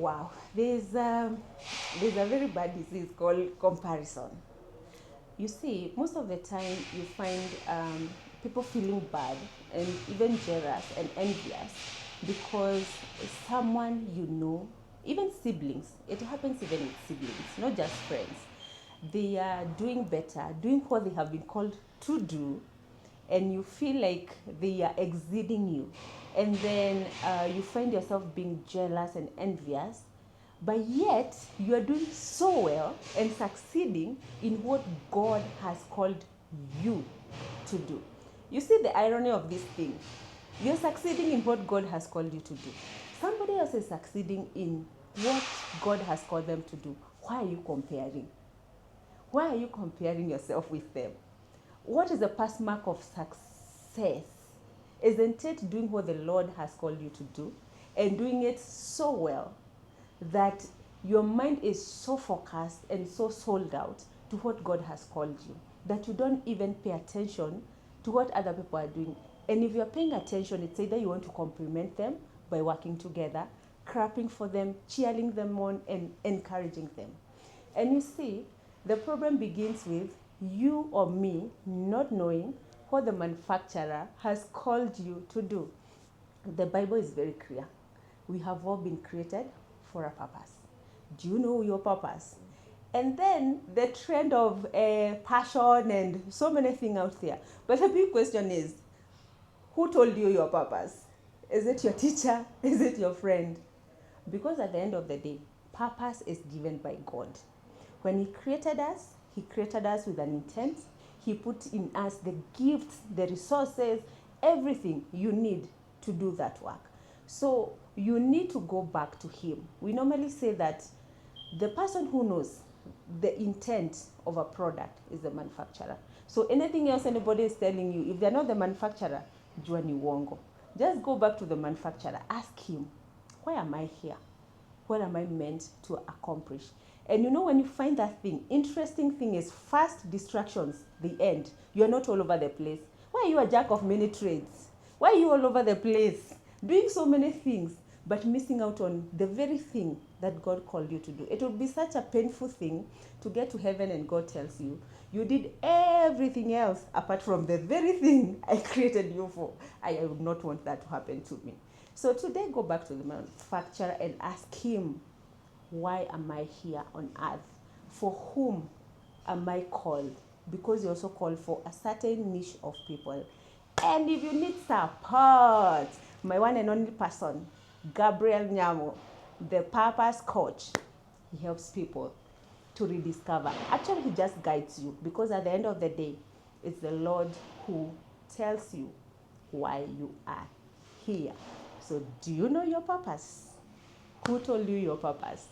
Wow, there's a very bad disease called comparison. You see, most of the time you find people feeling bad and even jealous and envious because someone you know, even siblings, it happens even with siblings, not just friends. They are doing better, doing what they have been called to do, and you feel like they are exceeding you. And then you find yourself being jealous and envious, but yet you are doing so well and succeeding in what God has called you to do. You see the irony of this thing. You're succeeding in what God has called you to do. Somebody else is succeeding in what God has called them to do. Why are you comparing? Why are you comparing yourself with them? What is the pass mark of success? Isn't it doing what the Lord has called you to do and doing it so well that your mind is so focused and so sold out to what God has called you that you don't even pay attention to what other people are doing? And if you're paying attention, it's either you want to compliment them by working together, clapping for them, cheering them on, and encouraging them. And you see, the problem begins with you or me not knowing what the manufacturer has called you to do. The Bible is very clear. We have all been created for a purpose. Do you know your purpose? And then the trend of passion and so many things out there. But the big question is, who told you your purpose? Is it your teacher? Is it your friend? Because at the end of the day, purpose is given by God. When He created us with an intent. He put in us the gifts, the resources, everything you need to do that work. So you need to go back to Him. We normally say that the person who knows the intent of a product is the manufacturer. So anything else anybody is telling you, if they're not the manufacturer, jua ni uongo. Just go back to the manufacturer. Ask him, why am I here? What am I meant to accomplish? And you know, when you find that thing, interesting thing is first distractions, the end. You're not all over the place. Why are you a jack of many trades? Why are you all over the place? Doing so many things, but missing out on the very thing that God called you to do. It would be such a painful thing to get to heaven and God tells you, you did everything else apart from the very thing I created you for. I would not want that to happen to me. So today, go back to the manufacturer and ask him, why am I here on earth? For whom am I called? Because you're also called for a certain niche of people. And if you need support, my one and only person, Gabriel Nyamo, the purpose coach, he helps people to rediscover. Actually, he just guides you, because at the end of the day, it's the Lord who tells you why you are here. So do you know your purpose? Who told you your purpose?